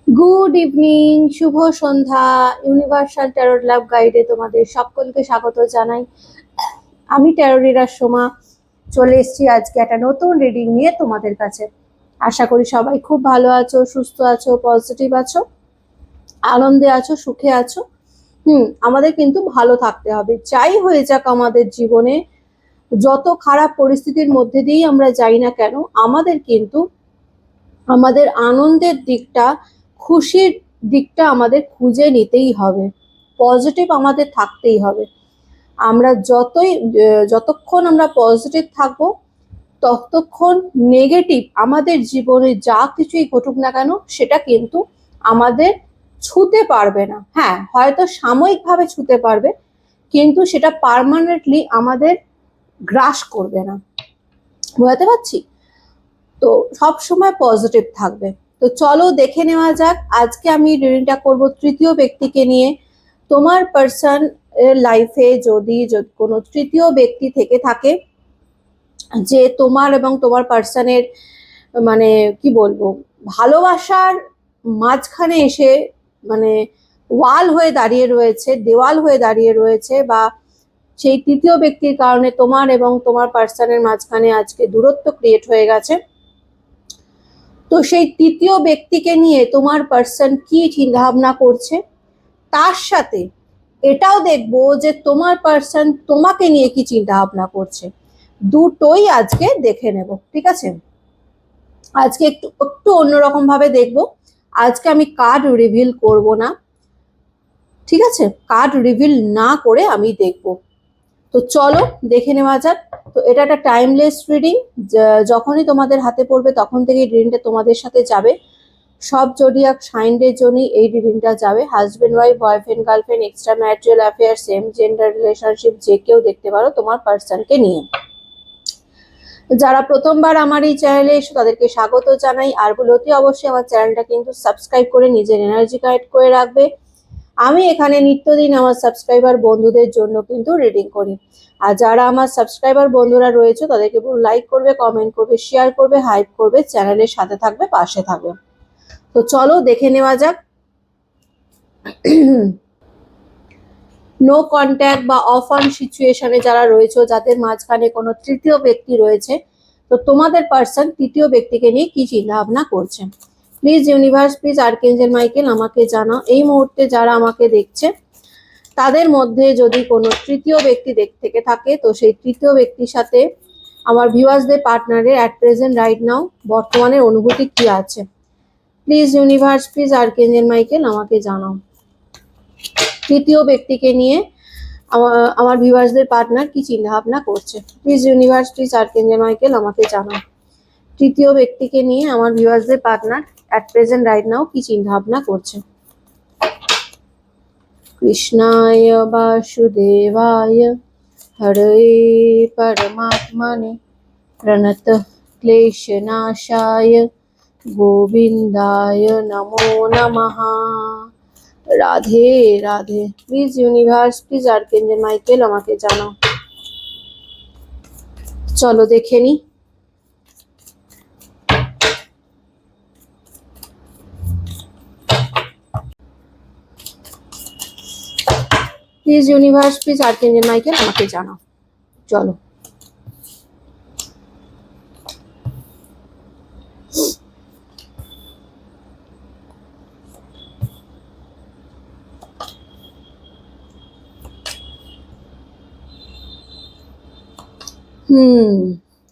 Good evening, শুভ সন্ধ্যা। Universal tarot লাভ গাইডে তোমাদের সকলকে স্বাগত জানাই। আমি ট্যারোরিরা সোমা চলে এসেছি আজকে একটা নতুন রিডিং নিয়ে তোমাদের কাছে। আশা করি সবাই খুব ভালো আছো, সুস্থ আছো, পজিটিভ আছো, আনন্দে আছো, সুখে আছো। আমাদের কিন্তু ভালো থাকতে হবে, যাই হয়ে যাক আমাদের জীবনে, যত খারাপ পরিস্থিতির মধ্যে দিয়েই আমরা যাই না কেন, আমাদের কিন্তু আমাদের আনন্দের দিকটা, খুশির দিকটা আমাদের খুঁজে নিতেই হবে। পজিটিভ আমাদের থাকতেই হবে। আমরা যতক্ষণ আমরা পজিটিভ থাকবো, ততক্ষণ নেগেটিভ আমাদের জীবনে যা কিছুই ঘটুক না কেন সেটা কিন্তু আমাদের ছুঁতে পারবে না। হ্যাঁ, হয়তো সাময়িকভাবে ছুঁতে পারবে, কিন্তু সেটা পার্মানেন্টলি আমাদের গ্রাস করবে না। বুঝতে পারছি তো? সব সময় পজিটিভ থাকবে। তো চলো দেখে নেওয়া যাক। আজকে আমি রিডিংটা করব তৃতীয় ব্যক্তিকে নিয়ে। তোমার পার্সন লাইফে যদি কোনো তৃতীয় ব্যক্তি থেকে থাকে, যে তোমার এবং তোমার পার্সনের মানে কি বলবো, ভালোবাসার মাঝখানে এসে মানে ওয়াল হয়ে দাঁড়িয়ে রয়েছে, দেওয়াল হয়ে দাঁড়িয়ে রয়েছে, বা সেই তৃতীয় ব্যক্তির কারণে তোমার এবং তোমার পার্সনের মাঝখানে আজকে দূরত্ব ক্রিয়েট হয়ে গেছে, তো সেই তৃতীয় ব্যক্তিকে নিয়ে তোমার পার্সন কি চিন্তা ভাবনা করছে, তার সাথে এটাও দেখবো যে তোমার পার্সন তোমাকে নিয়ে কি চিন্তা ভাবনা করছে। দুটোই আজকে দেখে নেব, ঠিক আছে? আজকে একটু একটু অন্যরকম ভাবে দেখবো। আজকে আমি কার্ড রিভিল করব না, ঠিক আছে? কার্ড রিভিল না করে আমি দেখবো। তো চলো দেখে নেওয়া যাক। তো এটা একটা টাইমলেস রিডিং, যখনই তোমাদের হাতে পড়বে তখন থেকে রিডিংটা তোমাদের সাথে যাবে। সব জোডিয়াক সাইনদের জন্যই এই রিডিংটা যাবে। Husband wife, boyfriend girlfriend, extra marital affair, same gender relationship, যে কেউ দেখতে পারো তোমার পার্সনকে নিয়ে। যারা প্রথমবার আমার এই চ্যানেলে এসে তাদেরকে স্বাগত জানাই। আর বলতে অবশ্যই আমার চ্যানেলটা কিন্তু সাবস্ক্রাইব করে নিজের এনার্জি কালেক্ট করে রাখবে। আমি এখানে নিত্যদিন আমার সাবস্ক্রাইবার বন্ধুদের জন্য কিন্তু রিডিং করি। আর যারা আমার সাবস্ক্রাইবার বন্ধুরা রয়েছে তাদেরকে লাইক করবে, কমেন্ট করবে, শেয়ার করবে, হাইপ করবে, চ্যানেলের সাথে থাকবে, পাশে থাকবে। তো চলো দেখে নেওয়া যাক। নো কন্ট্যাক্ট বা অফ অন সিচুয়েশনে যারা রয়েছে, যাদের মাঝখানে কোনো তৃতীয় ব্যক্তি রয়েছে, তো তোমাদের পার্সন তৃতীয় ব্যক্তিকে নিয়ে কি চিন্তা ভাবনা করছে। Please universe, please archangel Michael আমাকে জানাও এই মুহূর্তে যারা আমাকে দেখছে তাদের মধ্যে যদি কোনো তৃতীয় ব্যক্তি থেকে থাকে, তো সেই তৃতীয় ব্যক্তির সাথে আমার ভিউয়ার্সদের পার্টনারের অ্যাট প্রেজেন্ট রাইট নাও বর্তমানের অনুভূতি কি আছে। Please universe, please archangel Michael আমাকে জানাও তৃতীয় ব্যক্তিকে নিয়ে আমার ভিউয়ার্সদের পার্টনার কি চিন্তা ভাবনা করছে। Please universe, please archangel Michael আমাকে জানাও তৃতীয় ব্যক্তিকে নিয়ে আমার ভিউয়ার্সদের partner at present right now কি চিন্তা ভাবনা করছে। কৃষ্ণায় বাসুদেবায় হরে পরমাত্মনে প্রণতঃ ক্লেশনাশায় গোবিন্দায় নমো নমঃ। Radhe Radhe. Please universe, please archangel Michael আমাকে জানাও। চলো দেখে নি। Please universe, please archangel Michael আমাকে জানাও। চলো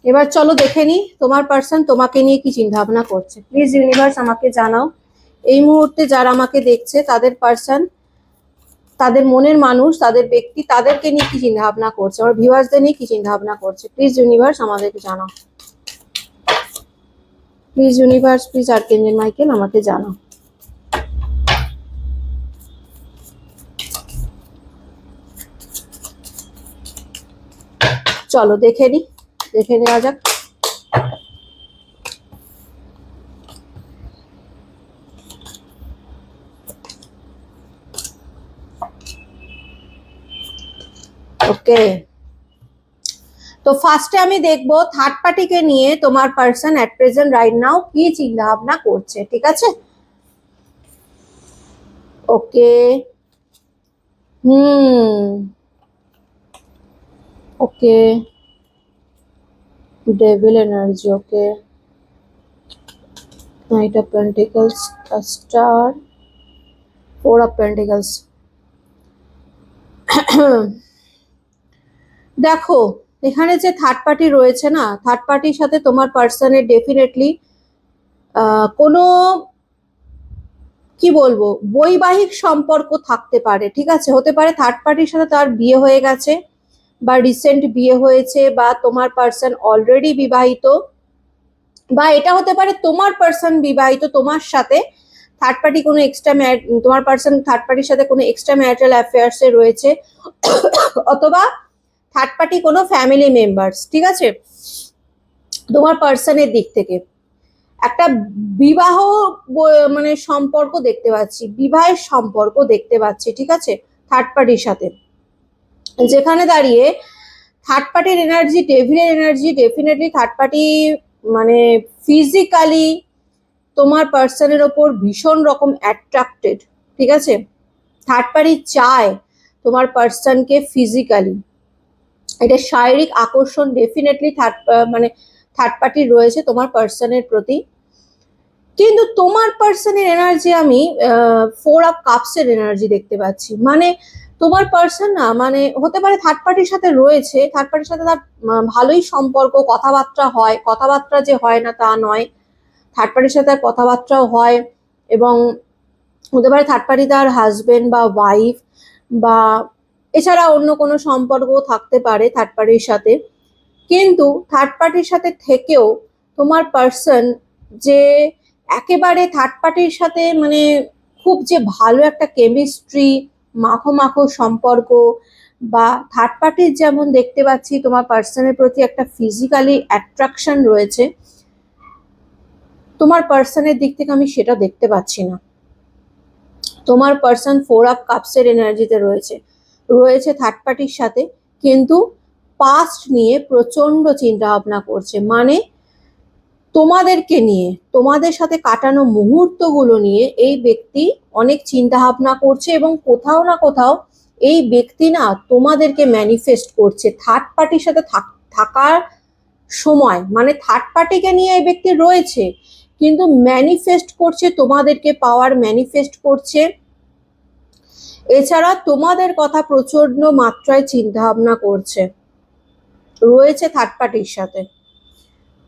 এবার চলো দেখে নি তোমার পার্সন তোমাকে নিয়ে কি চিন্তা ভাবনা করছে। প্লিজ ইউনিভার্স আমাকে জানাও এই মুহূর্তে যারা আমাকে দেখছে তাদের পার্সন, তাদের মনের মানুষ, তাদের ব্যক্তি, তাদেরকে নিয়ে কি চিন্তা ভাবনা করছে, আমার ভিউয়ার্সদের নিয়ে কি চিন্তা ভাবনা করছে। প্লিজ ইউনিভার্স আমাদেরকে জানাও। Please universe, please archangel Michael আমাকে জানাও। চলো দেখে নেওয়া যাক। ওকে, তো ফার্স্টে আমি দেখবো থার্ড পার্টিকে নিয়ে তোমার person at present right now কি চিন্তা ভাবনা করছে, ঠিক আছে? Okay. Hmm. Okay. Devil energy. Okay. Knight of pentacles, star, four of pentacles. দেখো, এখানে যে থার্ড পার্টি রয়েছে না, থার্ড পার্টির সাথে তোমার পার্সনের ডেফিনেটলি কোনো, কি বলবো, বৈবাহিক সম্পর্ক থাকতে পারে। ঠিক আছে, হতে পারে থার্ড পার্টির সাথে তার বিয়ে হয়ে গেছে, বা রিসেন্ট বিয়ে হয়েছে, বা তোমার পার্সন অলরেডি বিবাহিত, বা এটা হতে পারে তোমার পার্সন বিবাহিত, তোমার সাথে থার্ড পার্টি কোনো এক্সট্রা, তোমার পার্সন থার্ড পার্টির সাথে কোনো এক্সট্রা ম্যারিটাল অ্যাফেয়ার্সে রয়েছে, অথবা থার্ড পার্টি কোনো ফ্যামিলি মেম্বার্স। ঠিক আছে, তোমার পার্সনের দিক থেকে একটা বিবাহ মানে সম্পর্ক দেখতে পাচ্ছি, বিবাহের সম্পর্ক দেখতে পাচ্ছি। ঠিক আছে, থার্ড পার্টির সাথে, যেখানে দাঁড়িয়ে থার্ড পার্টির এনার্জি, ডেভিলের এনার্জি, ডেফিনেটলি থার্ড পার্টি মানে ফিজিক্যালি তোমার পার্সনের ওপর ভীষণ রকম অ্যাট্রাক্টেড। ঠিক আছে, থার্ড পার্টি চায় তোমার পার্সনকে ফিজিক্যালি, এটা শারীরিক আকর্ষণ ডেফিনেটলি মানে থার্ড পার্টির রয়েছে তোমার পার্সনের প্রতি। কিন্তু তোমার পার্সনের এনার্জি আমি ফোর অফ কাপসের এনার্জি দেখতে পাচ্ছি। মানে তোমার পার্সন না, মানে হতে পারে থার্ড পার্টির সাথে রয়েছে, থার্ড পার্টির সাথে তার ভালোই সম্পর্ক, কথাবার্তা হয়, কথাবার্তা যে হয় না তা নয়, থার্ড পার্টির সাথে কথাবার্তাও হয়, এবং হতে পারে থার্ড পার্টি তার হাজবেন্ড বা ওয়াইফ, বা এছাড়া অন্য কোনো সম্পর্ক থাকতে পারে থার্ড পার্টির সাথে। কিন্তু থার্ড পার্টির সাথে থেকেও তোমার পার্সন যে একেবারে থার্ড পার্টির সাথে মানে খুব যে ভালো একটা কেমিস্ট্রি, মাখো মাখো সম্পর্ক, বা থার্ড পার্টির যেমন দেখতে পাচ্ছি তোমার পার্সনের প্রতি একটা ফিজিক্যালি অ্যাট্রাকশন রয়েছে, তোমার পার্সনের দিক থেকে আমি সেটা দেখতে পাচ্ছি না। তোমার পার্সন ফোর অফ কাপসের এনার্জিতে রয়েছে, রয়েছে থার্ড পার্টির সাথে, কিন্তু পাস্ট নিয়ে প্রচন্ড চিন্তা ভাবনা করছে। মানে তোমাদেরকে নিয়ে, তোমাদের সাথে কাটানো মুহূর্তগুলো নিয়ে এই ব্যক্তি অনেক চিন্তা ভাবনা করছে, এবং কোথাও না কোথাও এই ব্যক্তি না তোমাদেরকে ম্যানিফেস্ট করছে থার্ড পার্টির সাথে থাকার সময়। মানে থার্ড পার্টিকে নিয়ে এই ব্যক্তি রয়েছে, কিন্তু ম্যানিফেস্ট করছে তোমাদেরকে পাওয়ার, ম্যানিফেস্ট করছে। এছাড়া তোমাদের কথা প্রচন্ড মাত্রায় চিন্তা ভাবনা করছে, রয়েছে থার্ড পার্টির সাথে।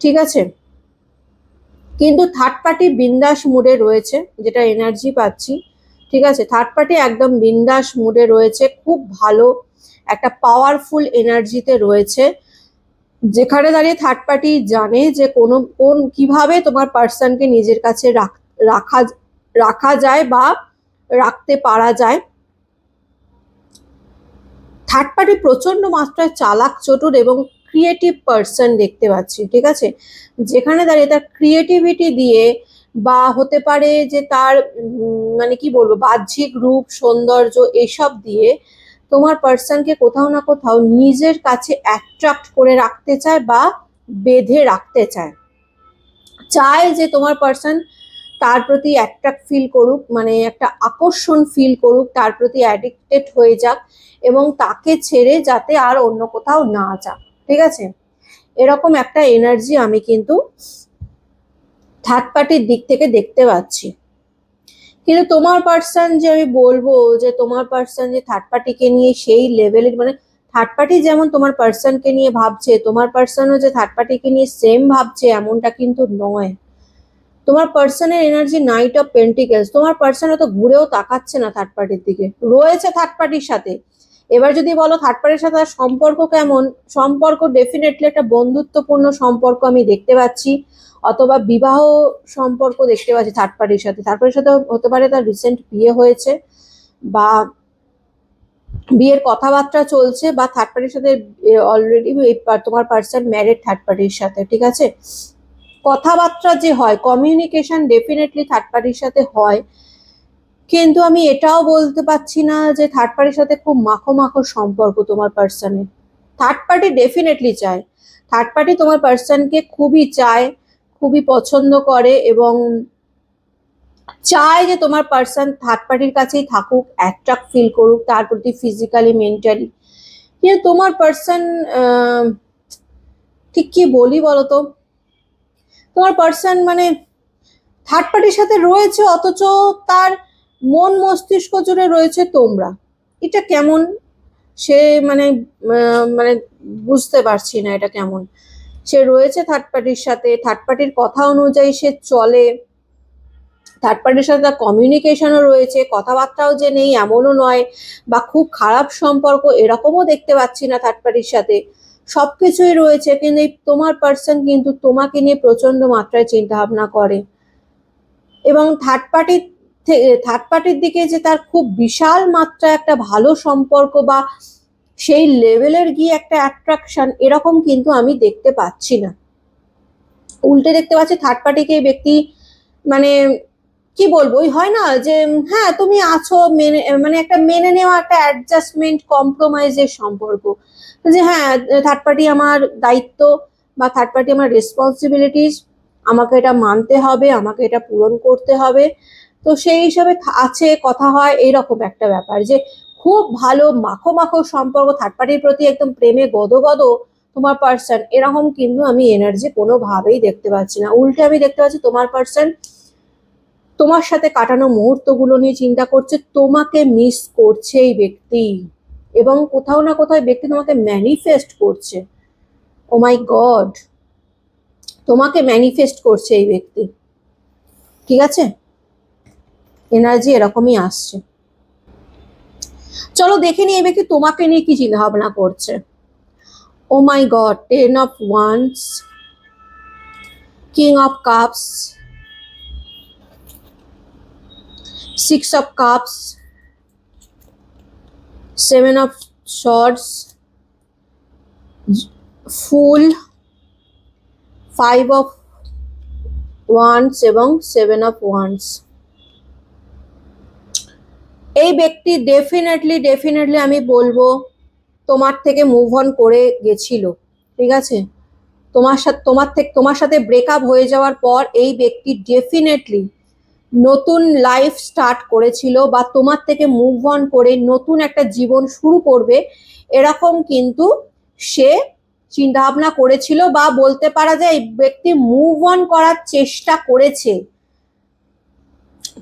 ঠিক আছে, কিন্তু থার্ড পার্টি বিন্দাস মুডে রয়েছে, যেটা এনার্জি পাচ্ছি। ঠিক আছে, থার্ড পার্টি একদম বিন্দাস মুডে রয়েছে, খুব ভালো একটা পাওয়ারফুল এনার্জিতে রয়েছে, যেখানে দাঁড়িয়ে থার্ড পার্টি জানে যে কোন কিভাবে তোমার পার্সনকে নিজের কাছে রাখা রাখা যায় বা রাখতে পারা যায়। থার্ড পার্টি প্রচন্ড মাত্রায় চালাক, চতুর এবং ক্রিয়েটিভ পার্সন দেখতে পাচ্ছি। ঠিক আছে, যেখানে দাঁড়িয়ে তার ক্রিয়েটিভিটি দিয়ে, বা হতে পারে যে তার মানে কি বলবো, বাহ্যিক রূপ, সৌন্দর্য, এসব দিয়ে তোমার পার্সনকে কোথাও না কোথাও নিজের কাছে অ্যাট্রাক্ট করে রাখতে চায়, বা বেঁধে রাখতে চায়। চায় যে তোমার পার্সন তার প্রতি অ্যাট্রাক্ট ফিল করুক, মানে একটা আকর্ষণ ফিল করুক, তার প্রতি অ্যাডিক্টেড হয়ে যাক, এবং তাকে ছেড়ে যাতে আর অন্য কোথাও না যাক। ঠিক আছে, এরকম একটা এনার্জি আমি কিন্তু থার্ড পার্টির দিক থেকে দেখতে পাচ্ছি। কিন্তু তোমার পার্সন যে আমি বলবো যে তোমার পার্সন যে থার্ড পার্টিকে নিয়ে সেই লেভেলের, মানে থার্ড পার্টি যেমন তোমার পার্সনকে নিয়ে ভাবছে, তোমার পার্সনও যে থার্ড পার্টিকে নিয়ে সেম ভাবছে এমনটা কিন্তু নয়। তোমার পার্সনের এনার্জি নাইট অফ পেন্টিকেলস, তোমার পার্সন অত ঘুরেও তাকাচ্ছে না থার্ড পার্টির দিকে, রয়েছে থার্ড পার্টির সাথে। এবার যদি বলো থার্ড পার্টির সাথে তার সম্পর্ক কেমন, সম্পর্ক ডেফিনেটলি একটা বন্ধুত্বপূর্ণ সম্পর্ক আমি দেখতে পাচ্ছি, অথবা বিবাহ সম্পর্ক দেখতে পাচ্ছি থার্ড পার্টির সাথে। থার্ড পার্টির সাথে হতে পারে তার রিসেন্ট বিয়ে হয়েছে, বা বিয়ের কথাবার্তা চলছে, বা থার্ড পার্টির সাথে অলরেডি তোমার পার্সন ম্যারিড থার্ড পার্টির সাথে। ঠিক আছে, কথাবার্তা যে হয়, কমিউনিকেশন ডেফিনেটলি থার্ড পার্টির সাথে হয়, কিন্তু আমি এটাও বলতে পারছি না যে থার্ড পার্টির সাথে খুব মাখো মাখো সম্পর্ক তোমার পার্সনের। থার্ড পার্টি ডেফিনেটলি চায়, থার্ড পার্টি তোমার পার্সনকে খুবই চায়, খুবই পছন্দ করে, এবং চায় যে তোমার পার্সন থার্ড পার্টির কাছেই থাকুক, অ্যাট্রাক্ট ফিল করুক তার প্রতি ফিজিক্যালি মেন্টালি। কিন্তু তোমার পার্সন ঠিক কি বলি বলতো, তোমার পার্সন মানে থার্ড পার্টির সাথে রয়েছে অথচ তার মন মস্তিষ্ক জুড়ে রয়েছে তোমরা। এটা কেমন সে মানে মানে বুঝতে পারছি না এটা কেমন। সে রয়েছে থার্ড পার্টির সাথে, থার্ড পার্টির কথা অনুযায়ী সে চলে, থার্ড পার্টির সাথে তার কমিউনিকেশনও রয়েছে, কথাবার্তাও যে নেই এমনও নয়, বা খুব খারাপ সম্পর্ক এরকমও দেখতে পাচ্ছি না থার্ড পার্টির সাথে, সবকিছুই রয়েছে। কিন্তু এই তোমার পার্সন কিন্তু তোমাকে নিয়ে প্রচন্ড মাত্রায় চিন্তা ভাবনা করে, এবং থার্ড পার্টির দিকে যে তার খুব বিশাল মাত্রায় একটা ভালো সম্পর্ক বা সেই লেভেলের গিয়ে একটা অ্যাট্রাকশন এরকম কিন্তু আমি দেখতে পাচ্ছি না। উল্টে দেখতে পাচ্ছি থার্ড পার্টিকে এই ব্যক্তি মানে কি বলবো, ওই হয় না যে হ্যাঁ তুমি আছো মেনে, মানে একটা মেনে নেওয়া, একটা অ্যাডজাস্টমেন্ট কম্প্রোমাইজের সম্পর্ক, যে হ্যাঁ থার্ড পার্টি আমার দায়িত্ব বা থার্ড পার্টি আমার রেসপন্সিবিলিটিস, আমাকে এটা মানতে হবে, আমাকে এটা পূরণ করতে হবে। তো সেই হিসাবে আছে, কথা হয়, এইরকম একটা ব্যাপার যে খুব ভালো মাখো মাখো সম্পর্ক থার্ড পার্টির প্রতি, একদম প্রেমে গদগদ তোমার পার্সন, এরকম কিন্তু আমি এনার্জি কোনোভাবেই দেখতে পাচ্ছি না। উল্টে আমি দেখতে পাচ্ছি তোমার পার্সন তোমার সাথে কাটানো মুহূর্তগুলো নিয়ে চিন্তা করছে, তোমাকে মিস করছে এই ব্যক্তি, এবং কোথাও না কোথাও ব্যক্তি তোমাকে ম্যানিফেস্ট করছে। ও মাই গড, তোমাকে ম্যানিফেস্ট করছে এই ব্যক্তি। ঠিক আছে, এনার্জি এরকমই আসছে। চলো দেখে নি এই ব্যক্তি তোমাকে নিয়ে কি চিন্তা ভাবনা করছে। ও মাই god, 10 of Wands, King of Cups, 6 of Cups, 7 of Swords, Fool, 5 of Wands এবং 7 of Wands। এই ব্যক্তি ডেফিনেটলি আমি বলবো তোমার থেকে মুভ অন করে গেছিল। ঠিক আছে, তোমার সাথে ব্রেকআপ হয়ে যাওয়ার পর এই ব্যক্তি ডেফিনেটলি নতুন লাইফ স্টার্ট করেছিল, বা তোমার থেকে মুভ অন করে নতুন একটা জীবন শুরু করবে এরকম কিন্তু সে চিন্তা ভাবনা করেছিল, বা বলতে পারা যায় এই ব্যক্তি মুভ অন করার চেষ্টা করেছে,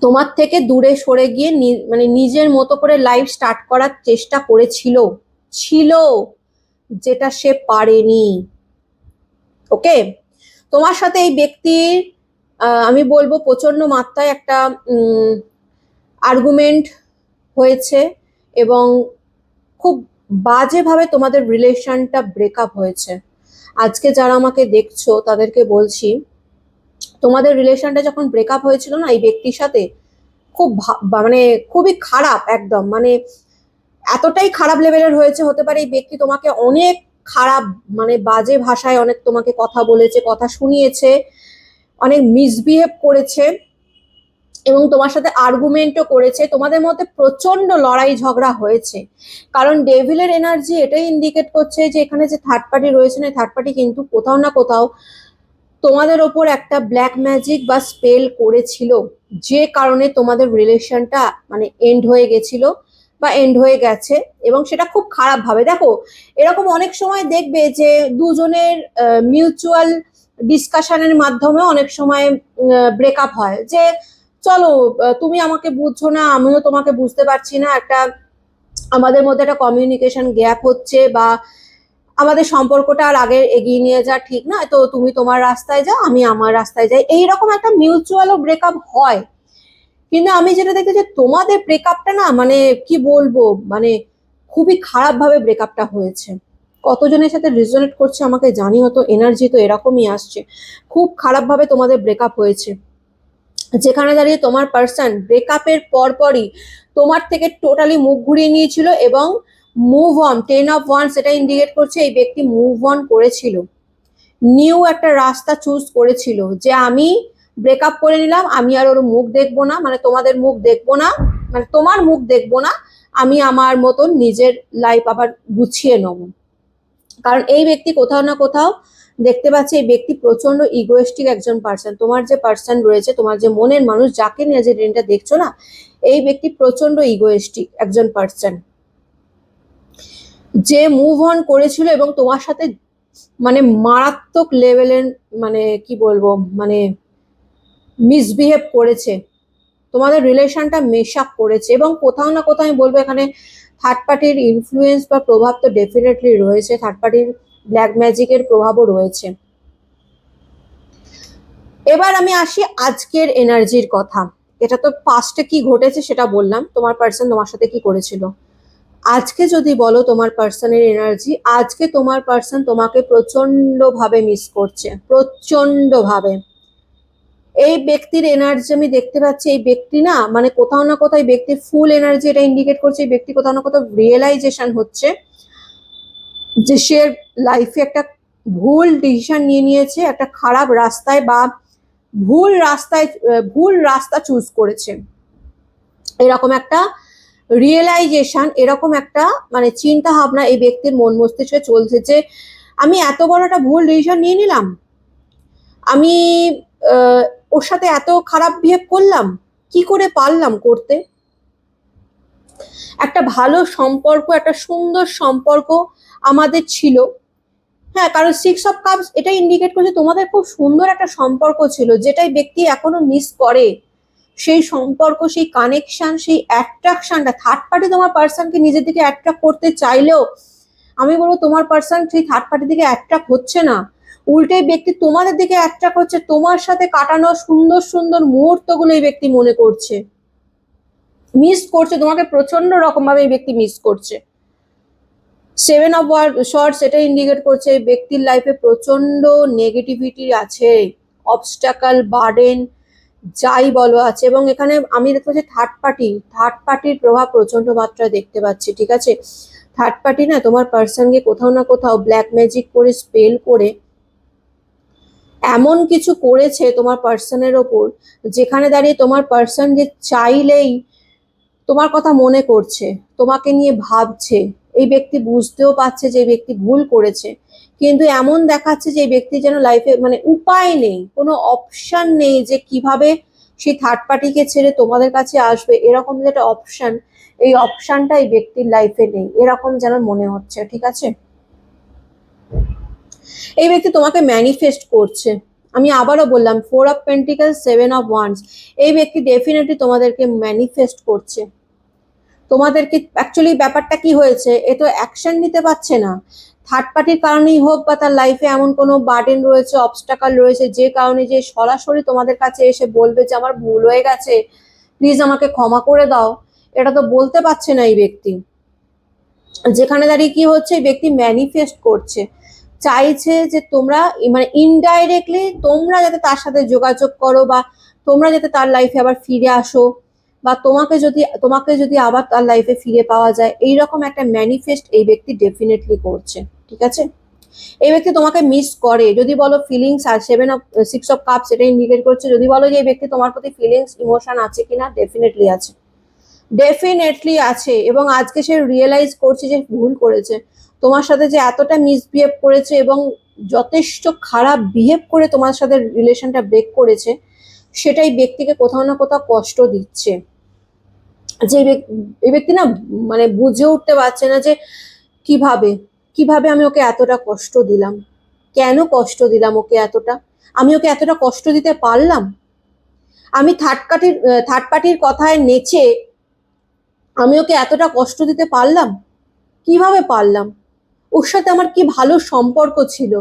তোমার থেকে দূরে সরে গিয়ে মানে নিজের মতো করে লাইফ স্টার্ট করার চেষ্টা করেছিল, যেটা সে পারেনি। ওকে, তোমার সাথে এই ব্যক্তির আমি বলবো প্রচন্ড মাত্রায় একটা আর্গুমেন্ট হয়েছে, এবং খুব বাজেভাবে তোমাদের রিলেশনটা ব্রেকআপ হয়েছে। আজকে যারা আমাকে দেখছো তাদেরকে বলছি, তোমাদের রিলেশনটা যখন ব্রেকআপ হয়েছিল না এই ব্যক্তির সাথে, খুব মানে খুবই খারাপ, একদম মানে এতটাই খারাপ লেভেলের হয়েছে, হতে পারে এই ব্যক্তি তোমাকে অনেক খারাপ মানে বাজে ভাষায় অনেক তোমাকে কথা বলেছে, কথা শুনিয়েছে, অনেক মিসবিহেভ করেছে, এবং তোমার সাথে আর্গুমেন্টও করেছে, তোমাদের মধ্যে প্রচন্ড লড়াই ঝগড়া হয়েছে। কারণ ডেভিলের এনার্জি এটাই ইন্ডিকেট করছে যে এখানে যে থার্ড পার্টি রয়েছে না, থার্ড পার্টি কিন্তু কোথাও না কোথাও তোমাদের ওপর একটা ব্ল্যাক ম্যাজিক বা স্পেল করেছিল, যে কারণে তোমাদের রিলেশনটা মানে এন্ড হয়ে গেছিল বা এন্ড হয়ে গেছে, এবং সেটা খুব খারাপ ভাবে। দেখো এরকম অনেক সময় দেখবে যে দুজনের মিউচুয়াল ডিসকাশনের মাধ্যমে অনেক সময় ব্রেকআপ হয়, যে চলো তুমি আমাকে বুঝছো না, আমিও তোমাকে বুঝতে পারছি না, একটা আমাদের মধ্যে একটা কমিউনিকেশন গ্যাপ হচ্ছে, বা আমাদের সম্পর্কটা আর আগে এগিয়ে নিয়ে যা ঠিক না, তো তুমি তোমার রাস্তায় যাও, আমি আমার রাস্তায় যাই, এইরকম একটা মিউচুয়ালও ব্রেকআপ হয়। কিন্তু আমি যেটা দেখতে যে তোমাদের ব্রেকআপটা না মানে কি বলবো, মানে খুবই খারাপ ভাবে ব্রেকআপটা হয়েছে। কতজনের সাথে রিজনেট করছে আমাকে জানিও তো, এনার্জি তো এরকমই আসছে, খুব খারাপ ভাবে তোমাদের ব্রেকআপ হয়েছে, যেখানে দাঁড়িয়ে তোমার পার্সন ব্রেকআপের পরপরই তোমার থেকে টোটালি মুখ ঘুরিয়ে নিয়েছিল, এবং মুভ অন 10 of Wands সেটা ইন্ডিকেট করছে এই ব্যক্তি মুভ অন করেছিল, নিউ একটা রাস্তা চুজ করেছিল, যে আমি ব্রেকআপ করে নিলাম, আমি আর ওর মুখ দেখবো না, মানে তোমাদের মুখ দেখবো না, মানে তোমার মুখ দেখবো না, আমি আমার মতন নিজের লাইফ আবার গুছিয়ে নেব। কারণ এই ব্যক্তি কোথাও না কোথাও দেখতে পাচ্ছি এই ব্যক্তি প্রচন্ড ইগোয়েস্টিক একজন পার্সন। তোমার যে পার্সন রয়েছে, তোমার যে মনের মানুষ, যাকে নিয়ে যে ঋণটা দেখছো না, এই ব্যক্তি প্রচন্ড ইগোয়েস্টিক একজন পার্সন, যে মুভ অন করেছিল এবং তোমার সাথে মানে মারাত্মক লেভেলের, মানে কি বলবো, মানে মিসবিহেভ করেছে, তোমাদের রিলেশনটা মেশ আপ করেছে। এবং কোথাও না কোথাও আমি বলবো এখানে থার্ড পার্টির ইনফ্লুয়েন্স বা প্রভাব তো ডেফিনেটলি রয়েছে, থার্ড পার্টির ব্ল্যাক ম্যাজিকের প্রভাবও রয়েছে। এবার আমি আসি আজকের এনার্জির কথা। এটা তো পাস্টে কি ঘটেছে সেটা বললাম, তোমার পার্সন তোমার সাথে কি করেছিল। আজকে যদি বলো তোমার পার্সনের এনার্জি, আজকে তোমার পার্সন তোমাকে প্রচন্ড ভাবে মিস করছে, প্রচন্ড ভাবে। এই ব্যক্তির এনার্জি আমি দেখতে পাচ্ছি, এই ব্যক্তি না মানে কোথাও না কোথাও ব্যক্তির ফুল এনার্জি এটা ইন্ডিকেট করছে, এই ব্যক্তি কোথাও না কোথাও রিয়েলাইজেশন হচ্ছে যে সে লাইফে একটা ভুল ডিসিশন নিয়ে নিয়েছে, একটা খারাপ রাস্তায় বা ভুল রাস্তা চুজ করেছে। এরকম একটা রিয়েলাইজেশন, এরকম একটা মানে চিন্তা ভাবনা এই ব্যক্তির মন মস্তিষ্কে চলছে যে আমি এত বড় একটা ভুল ডিসিশন নিয়ে নিলাম, আমি ওর সাথে এত খারাপ বিহেভ করলাম, কি করে পারলাম করতে। একটা ভালো সম্পর্ক, একটা সুন্দর সম্পর্ক আমাদের ছিল, হ্যাঁ, কারণ 6 অফ কাপস এটা ইন্ডিকেট করছে তোমাদের খুব সুন্দর একটা সম্পর্ক ছিল, যেটাই ব্যক্তি এখনো মিস করে। সেই সম্পর্ক, সেই কানেকশন, সেই অ্যাট্রাকশনটা, থার্ড পার্টি তোমার পার্সনকে নিজের দিকে অ্যাট্রাক্ট করতে চাইলেও আমি বলবো তোমার পার্সন সেই থার্ড পার্টির দিকে অ্যাট্রাক্ট হচ্ছে না, উল্টে ব্যক্তি তোমাদের দিকে অ্যাট্রাক্ট হচ্ছে, তোমার সাথে কাটানো সুন্দর সুন্দর মুহূর্তগুলো এই ব্যক্তি মনে করছে, মিস করছে, তোমাকে প্রচন্ড রকম ভাবে এই ব্যক্তি মিস করছে। 7 অফ শর্টস এটা ইন্ডিকেট করছে এই ব্যক্তির লাইফে প্রচন্ড নেগেটিভিটি আছে, অবস্টাকল, বার্ডেন যাই বলো আছে। এবং এখানে আমি দেখতে পাচ্ছি থার্ড পার্টির প্রভাব প্রচন্ড মাত্রায় দেখতে পাচ্ছি, ঠিক আছে। থার্ড পার্টি না তোমার পার্সনকে কোথাও না কোথাও ব্ল্যাক ম্যাজিক করে, স্পেল করে এমন কিছু করেছে তোমার পার্সনের ওপর, যেখানে দাঁড়িয়ে তোমার পার্সন যে চাইলেই তোমার কথা মনে করছে, তোমাকে নিয়ে ভাবছে। এই ব্যক্তি বুঝতেও পারছে যে এই ব্যক্তি ভুল করেছে, কিন্তু এমন দেখাচ্ছে যে এই ব্যক্তি যেন লাইফে মানে উপায় নেই, কোনো অপশন নেই যে কিভাবে সেই থার্ড পার্টিকে ছেড়ে তোমাদের কাছে আসবে, এরকম যেটা অপশন, এই অপশনটা এই ব্যক্তির লাইফে নেই, এরকম যেন মনে হচ্ছে, ঠিক আছে। এই ব্যক্তি তোমাকে ম্যানিফেস্ট করছে। আমি আবারও বললাম 4 অফ পেন্টিকলস, 7 অফ ওয়ান্ডস, এই ব্যক্তি ডেফিনেটলি তোমাদেরকে ম্যানিফেস্ট করছে। তোমাদেরকে অ্যাকচুয়ালি ব্যাপারটা কি হয়েছে, এ তো অ্যাকশন নিতে পারছে না, থার্ড পার্টির কারণেই হোক বা তার লাইফে এমন কোনো বার্ডেন রয়েছে, অবস্টাকল রয়েছে, যে কারণে যে সরাসরি তোমাদের কাছে এসে বলবে যে আমার ভুল হয়ে গেছে, প্লিজ আমাকে ক্ষমা করে দাও, এটা তো বলতে পারছে না এই ব্যক্তি। যেখানে দাঁড়িয়ে কি হচ্ছে, এই ব্যক্তি ম্যানিফেস্ট করছে, চাইছে যে তোমরা মানে ইনডাইরেক্টলি তোমরা যাতে তার সাথে যোগাযোগ করো, বা তোমরা যাতে তার লাইফে আবার ফিরে আসো, বা তোমাকে যদি আবার তার লাইফে ফিরে পাওয়া যায়, এইরকম একটা ম্যানিফেস্ট এই ব্যক্তি ডেফিনেটলি করছে, ঠিক আছে। এই ব্যক্তি তোমাকে মিস করে, যদি বলো ফিলিংস আর 6 অফ কাপস এটা ইন্ডিকেট করছে, যদি বলো যে এই ব্যক্তি তোমার প্রতি ফিলিংস, ইমোশন আছে কিনা, ডেফিনেটলি আছে, ডেফিনেটলি আছে। এবং আজকে সে রিয়েলাইজ করছে যে ভুল করেছে, তোমার সাথে যে এতটা মিসবিহেভ করেছে এবং যথেষ্ট খারাপ বিহেভ করে তোমার সাথে রিলেশনটা ব্রেক করেছে, সেটাই ব্যক্তিকে কোথাও না কোথাও কষ্ট দিচ্ছে। যে এই ব্যক্তি না মানে বুঝে উঠতে পারছে না যে কিভাবে কিভাবে আমি ওকে এতটা কষ্ট দিলাম, কেন কষ্ট দিলাম ওকে এতটা, আমি ওকে এতটা কষ্ট দিতে পারলাম, আমি থার্ড পার্টির কথায় নেচে আমি ওকে এতটা কষ্ট দিতে পারলাম, কিভাবে পারলাম। ওর সাথে আমার কি ভালো সম্পর্ক ছিল,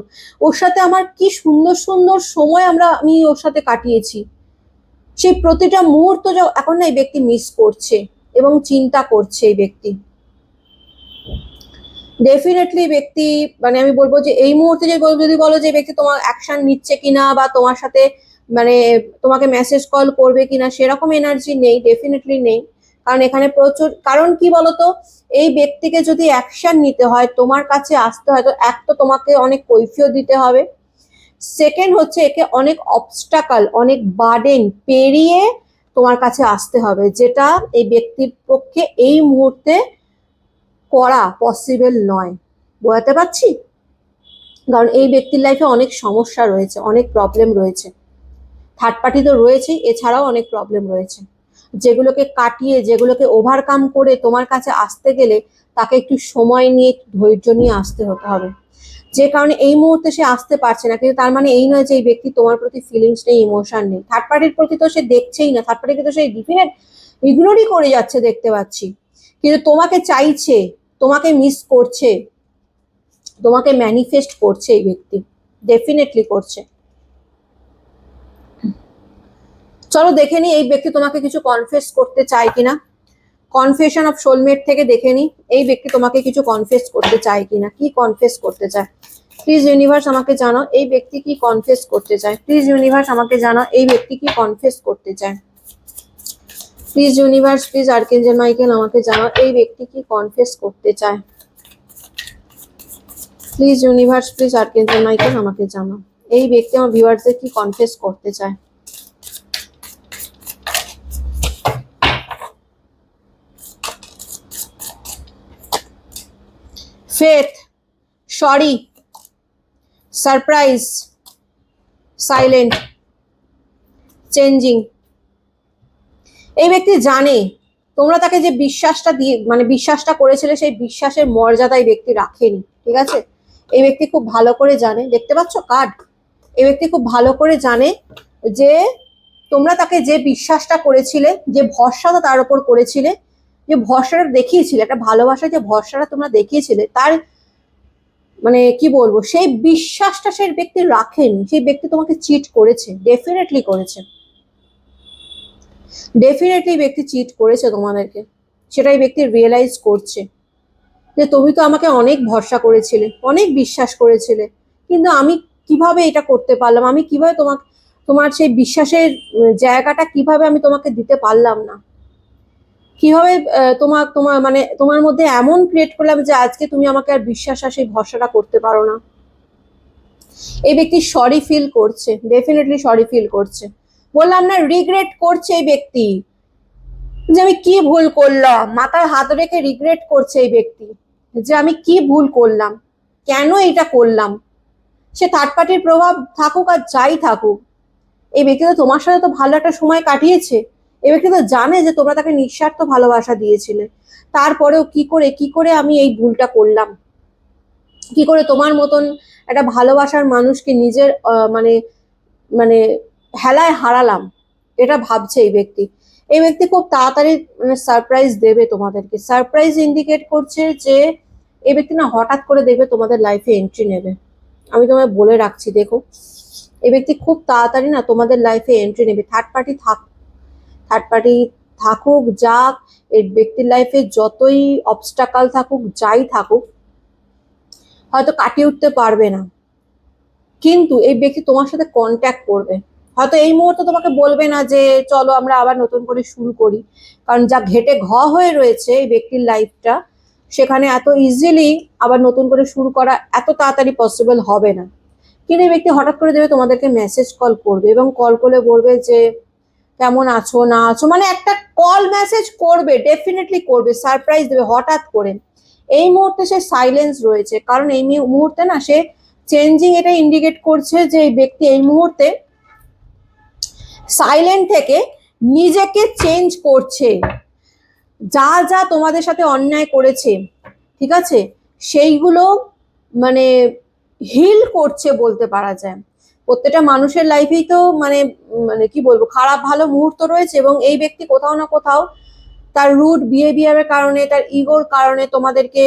ওর সাথে আমার কি সুন্দর সুন্দর সময় আমি ওর সাথে কাটিয়েছি, সেই প্রতিটা মুহূর্ত এখন না এই ব্যক্তি মিস করছে এবং চিন্তা করছে। এই ব্যক্তি ডেফিনেটলি ব্যক্তি মানে আমি বলবো যে এই মুহূর্তে যদি বলো যে ব্যক্তি তোমার অ্যাকশন নিচ্ছে কিনা বা তোমার সাথে মানে তোমাকে মেসেজ কল করবে কিনা, সেরকম এনার্জি নেই, ডেফিনেটলি নেই। কারণ এখানে প্রচুর, কারণ কি বলতো, এই ব্যক্তিকে যদি অ্যাকশন নিতে হয়, তোমার কাছে আসতে হয়, তো এক তো তোমাকে অনেক কৈফিয়ত দিতে হবে, সেকেন্ড হচ্ছে একে অনেক অবস্টাকল, অনেক বার্ডেন পেরিয়ে তোমার কাছে আসতে হবে, যেটা এই ব্যক্তির পক্ষে এই মুহূর্তে করা পসিবল নয়। বোঝাতে পারছি? কারণ এই ব্যক্তির লাইফে অনেক সমস্যা রয়েছে, অনেক প্রবলেম রয়েছে। থার্ড পার্টি তো রয়েছেই, এছাড়াও অনেক প্রবলেম রয়েছে, যেগুলোকে কাটিয়ে, যেগুলোকে ওভারকাম করে তোমার কাছে আসতে গেলে তাকে একটু সময় নিয়ে, একটু ধৈর্য নিয়ে আসতে হতে হবে। যে কারণে এই মুহূর্তে সে আসতে পারছে না, কিন্তু তার মানে এই নয় যে এই ব্যক্তি তোমার প্রতি ফিলিংস নেই, ইমোশন নেই। থার্ড পার্টির প্রতি তো সে দেখছেই না, থার্ড পার্টিকে তো সে ডিফিনেট ইগনোরই করে যাচ্ছে, দেখতে পাচ্ছি। কিন্তু তোমাকে চাইছে, তোমাকে মিস করছে, তোমাকে ম্যানিফেস্ট করছে এই ব্যক্তি, ডেফিনেটলি করছে। চলো দেখে নি এই ব্যক্তি তোমাকে কিছু কনফেস করতে চায় কিনা। কনফেশন অফ সোলমেট থেকে দেখে নি এই ব্যক্তি তোমাকে কিছু কনফেস করতে চায় কিনা, কি কনফেস করতে চায়। প্লিজ ইউনিভার্স আমাকে জানাও এই ব্যক্তি কি কনফেস করতে চায়। প্লিজ ইউনিভার্স আমাকে জানাও এই ব্যক্তি কি কনফেস করতে চায়। Please universe, please archangel Michael আমাকে জানাও এই ব্যক্তি কি কনফেস করতে চায়। Please universe, please archangel Michael আমাকে জানাও এই ব্যক্তি আমার ভিউয়ার্সদের কি কনফেস করতে চায়। Faith, sorry, surprise, silent, changing. এই ব্যক্তি জানে তোমরা তাকে যে বিশ্বাসটা দিয়ে, মানে বিশ্বাসটা করেছিলে, সেই বিশ্বাসের মর্যাদা এই ব্যক্তি রাখেনি, ঠিক আছে। এই ব্যক্তি খুব ভালো করে জানে, দেখতে পাচ্ছ কার্ড, এই ব্যক্তি খুব ভালো করে জানে যে তোমরা তাকে যে বিশ্বাসটা করেছিলে, যে ভরসাটা তার উপর করেছিলে, যে ভরসাটা দেখিয়েছিলে, একটা ভালোবাসা যে ভরসাটা তোমরা দেখিয়েছিলে, তার মানে কি বলবো, সেই বিশ্বাসটা সেই ব্যক্তি রাখেনি, সেই ব্যক্তি তোমাকে চিট করেছে, ডেফিনেটলি করেছে, ডেফিনেটলি ব্যক্তি চিট করেছে তোমাদেরকে। সেটাই ব্যক্তি রিয়েলাইজ করছে যে তুমি তো আমাকে অনেক ভরসা করেছিলে, অনেক বিশ্বাস করেছিলে, কিন্তু আমি কিভাবে এটা করতে পারলাম, আমি কিভাবে তোমাকে, তোমার সেই বিশ্বাসের জায়গাটা কিভাবে আমি তোমাকে দিতে পারলাম না, কিভাবে তোমার তোমার মানে তোমার মধ্যে এমন ক্রিয়েট করলাম যে আজকে তুমি আমাকে আর বিশ্বাস আর সেই ভরসাটা করতে পারো না। এই ব্যক্তি সরি ফিল করছে, ডেফিনেটলি সরি ফিল করছে। বললাম না, রিগ্রেট করছে এই ব্যক্তি যে আমি কি ভুল করলাম, মাথায় হাত রেখে রিগ্রেট করছে এই ব্যক্তি যে আমি কি ভুল করলাম, কেন এটা করলাম। সে থার্ড পার্টির প্রভাব থাকুক আর যাই থাকুক, এই ব্যক্তি তো তোমার সাথে তো ভালো একটা সময় কাটিয়েছে, এই ব্যক্তি তো জানে যে তোমরা তাকে নিঃস্বার্থ ভালোবাসা দিয়েছিলে, তারপরেও কি করে আমি এই ভুলটা করলাম, কি করে তোমার মতন একটা ভালোবাসার মানুষকে নিজের মানে মানে হেলায় হারালাম, এটা ভাবছে এই ব্যক্তি। এই ব্যক্তি খুব তাড়াতাড়ি মানে সারপ্রাইজ দেবে তোমাদেরকে, সারপ্রাইজ ইন্ডিকেট করছে যে এই ব্যক্তি না হঠাৎ করে দেবে তোমাদের লাইফে এন্ট্রি নেবে। আমি তোমায় বলে রাখছি, দেখো এই ব্যক্তি খুব তাড়াতাড়ি না তোমাদের লাইফে এন্ট্রি নেবে। থার্ড পার্টি থাকুক যাক, এই ব্যক্তির লাইফে যতই অবস্টাকাল থাকুক, যাই থাকুক, হয়তো কাটিয়ে উঠতে পারবে না, কিন্তু এই ব্যক্তি তোমার সাথে কন্ট্যাক্ট করবে। হয়তো এই মুহূর্তে তোমাকে বলবে না যে চলো আমরা আবার নতুন করে শুরু করি, কারণ যা ঘেটে ঘ হয়ে রয়েছে এই ব্যক্তির লাইফটা, সেখানে এত ইজিলি আবার নতুন করে শুরু করা এত তাড়াতাড়ি পসিবল হবে না। কিন্তু এই ব্যক্তি হঠাৎ করে দেবে তোমাদেরকে, মেসেজ কল করবে এবং কল করে বলবে যে কেমন আছো না আছো, মানে একটা কল মেসেজ করবে, ডেফিনেটলি করবে, সারপ্রাইজ দেবে হঠাৎ করে। এই মুহূর্তে সে সাইলেন্স রয়েছে, কারণ এই মুহূর্তে না সে চেঞ্জিং, এটা ইন্ডিকেট করছে যে এই ব্যক্তি এই মুহূর্তে সাইলেন্ট থেকে নিজেকে চেঞ্জ করছে। যা যা তোমাদের সাথে অন্যায় করেছে, ঠিক আছে, সেইগুলো মানে হিল করছে বলতে পারা যায়। প্রত্যেকটা মানুষের লাইফেই তো মানে মানে কি বলবো, খারাপ ভালো মুহূর্ত রয়েছে, এবং এই ব্যক্তি কোথাও না কোথাও তার রুড বিহেভিয়ারের কারণে, তার ইগোর কারণে তোমাদেরকে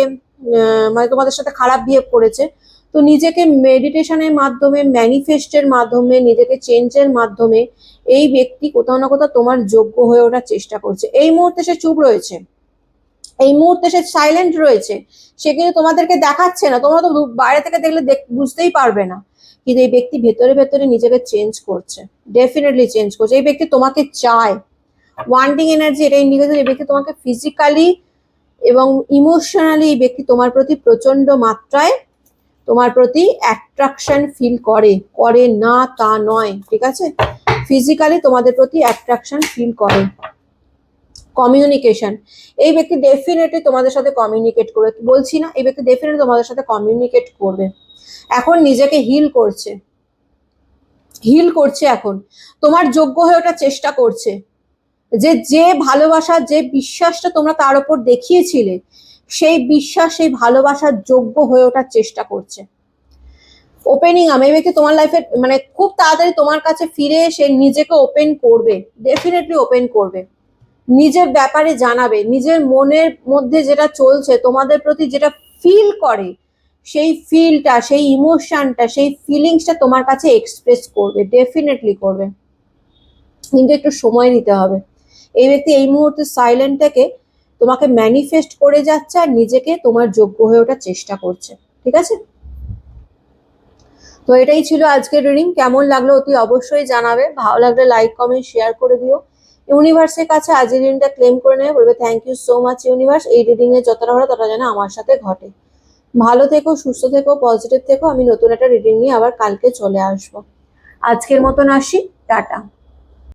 মানে তোমাদের সাথে খারাপ বিহেভ করেছে। তো নিজেকে মেডিটেশনের মাধ্যমে, ম্যানিফেস্টের মাধ্যমে, নিজেকে চেঞ্জের মাধ্যমে এই ব্যক্তি কোথাও না কোথাও তোমার যোগ্য হয়ে ওঠার চেষ্টা করছে। এই মুহূর্তে সে চুপ রয়েছে, এই মুহূর্তে সে সাইলেন্ট রয়েছে, সে কিন্তু তোমাদেরকে দেখাচ্ছে না, তোমরা তো বাইরে থেকে দেখলে বুঝতেই পারবে না, কিন্তু এই ব্যক্তি ভেতরে ভেতরে নিজেকে চেঞ্জ করছে, ডেফিনেটলি চেঞ্জ করছে। এই ব্যক্তি তোমাকে চায়, ওয়ান্টিং এনার্জি এটা ইন্ডিকেট, এই ব্যক্তি তোমাকে ফিজিক্যালি এবং ইমোশনালি, এই ব্যক্তি তোমার প্রতি প্রচন্ড মাত্রায় তোমার প্রতি অ্যাট্রাকশন ফিল করে, করে না তা নয়, ঠিক আছে, ফিজিক্যালি তোমাদের প্রতি অ্যাট্রাকশন ফিল করে। কমিউনিকেশন, এই ব্যক্তি ডেফিনেটলি তোমাদের সাথে কমিউনিকেট করবে, বলছি না, এই ব্যক্তি ডেফিনেটলি তোমাদের সাথে কমিউনিকেট করবে। এখন নিজেকে হিল করছে এখন, তোমার যোগ্য হয়ে ওঠার চেষ্টা করছে। যে ভালোবাসা, যে বিশ্বাসটা তোমরা তার উপর দেখিয়েছিলে, সেই বিশ্বাস, সেই ভালোবাসার যোগ্য হয়ে ওঠার চেষ্টা করছে। ওপেনিং আমি ব্যক্তি তোমার লাইফে মানে খুব তাড়াতাড়ি তোমার কাছে ফিরে এসে নিজেকে ওপেন করবে, ডেফিনেটলি ওপেন করবে, নিজের ব্যাপারে জানাবে, নিজের মনের মধ্যে যেটা চলছে, তোমাদের প্রতি যেটা ফিল করে, সেই ফিলটা, সেই ইমোশনটা, সেই ফিলিংসটা তোমার কাছে এক্সপ্রেস করবে, ডেফিনেটলি করবে, কিন্তু একটু সময় দিতে হবে। এই ব্যক্তি এই মুহূর্তে সাইলেন্ট থেকে তোমাকে ম্যানিফেস্ট করে যাচ্ছে আর নিজেকে তোমার যোগ্য হয়ে ওঠার চেষ্টা করছে, ঠিক আছে? তো এটাই ছিল আজকের রিডিং। কেমন লাগলো অতি অবশ্যই জানাবে, ভালো লাগলে লাইক কমেন্ট শেয়ার করে দিও। ইউনিভার্সের কাছে আজকের রিডিংটা ক্লেম করে নেবে, বলবে thank you so much universe, এই রিডিং এ যতটা হলো ততটা যেন আমার সাথে ঘটে। ভালো থেকো, সুস্থ থেকো, পজিটিভ থেকো। আমি নতুন একটা রিডিং নিয়ে আবার কালকে চলে আসবো। আজকের মতন আসি, টাটা।